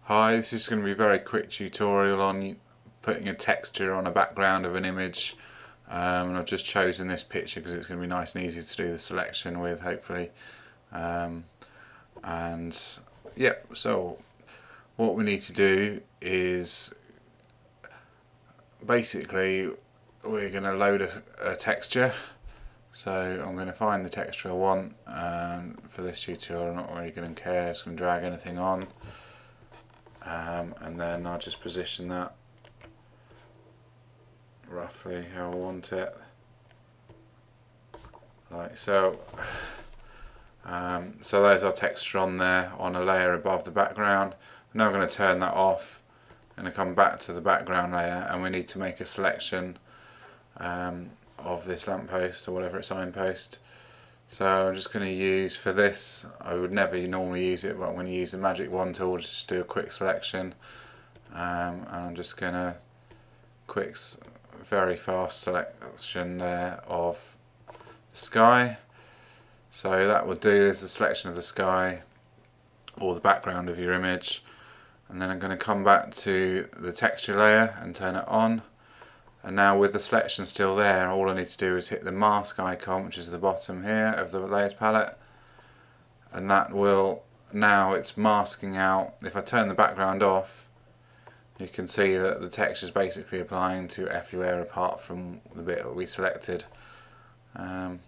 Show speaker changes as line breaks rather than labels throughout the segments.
Hi, this is going to be a very quick tutorial on putting a texture on a background of an image. And I've just chosen this picture because it's going to be nice and easy to do the selection with, hopefully. And yeah, so what we need to do is basically we're going to load a texture. So I'm going to find the texture I want, and for this tutorial I'm not really going to care, just going to drag anything on. And then I'll just position that roughly how I want it, like so. So there's our texture on there, on a layer above the background. Now I'm going to turn that off. I'm going to come back to the background layer, and we need to make a selection of this lamppost or whatever it's signpost. So I'm just going to use, for this, I would never normally use it, but I'm going to use the magic wand tool to just do a quick selection. And I'm just going to very fast selection there of the sky. So that will do, there's a selection of the sky or the background of your image. And then I'm going to come back to the texture layer and turn it on. And now with the selection still there, all I need to do is hit the mask icon, which is at the bottom here of the layers palette, and that will, now it's masking out. If I turn the background off, you can see that the texture is basically applying to everywhere apart from the bit that we selected. So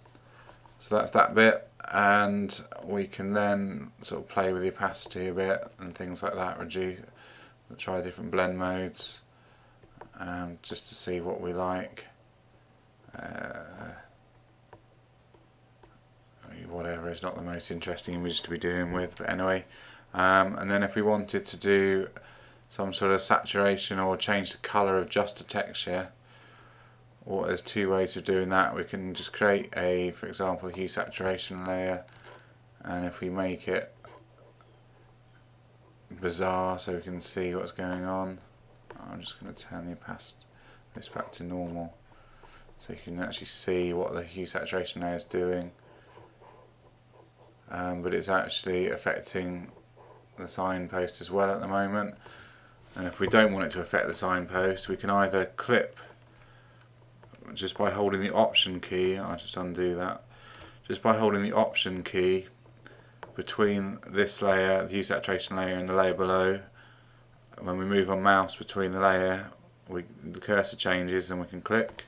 that's that bit, and we can then sort of play with the opacity a bit and things like that, reduce, try different blend modes. Just to see what we like. Whatever is not the most interesting image to be doing with, but anyway. And then if we wanted to do some sort of saturation or change the colour of just a texture, or there's two ways of doing that. We can just create a, for example, a hue saturation layer, and if we make it bizarre so we can see what's going on, I'm just going to turn the opacity this back to normal so you can actually see what the hue saturation layer is doing. But it's actually affecting the signpost as well at the moment. And if we don't want it to affect the signpost, we can either clip just by holding the option key. I'll just undo that. Just by holding the option key between this layer, the hue saturation layer, and the layer below. When we move our mouse between the layer, the cursor changes and we can click,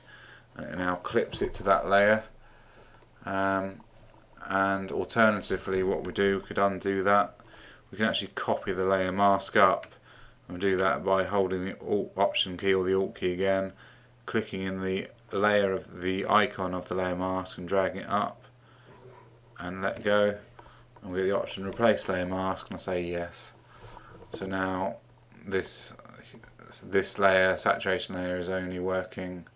and it now clips it to that layer. And alternatively, what we do, we could undo that. We can actually copy the layer mask up, and we do that by holding the option key or the alt key again, clicking in the layer of the icon of the layer mask and dragging it up, and let go, and we get the option replace layer mask, and I say yes. So now this layer, saturation layer, is only working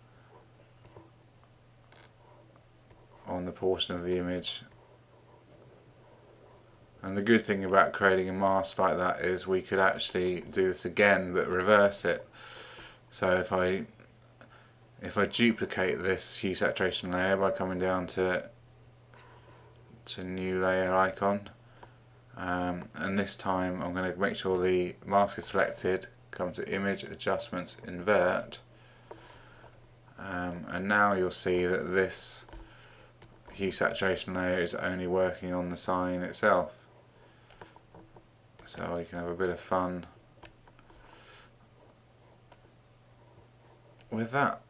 on the portion of the image. And the good thing about creating a mask like that is we could actually do this again but reverse it. So if I duplicate this hue saturation layer by coming down to new layer icon, and this time I'm going to make sure the mask is selected, come to image adjustments, invert, and now you'll see that this hue saturation layer is only working on the sign itself. So you can have a bit of fun with that.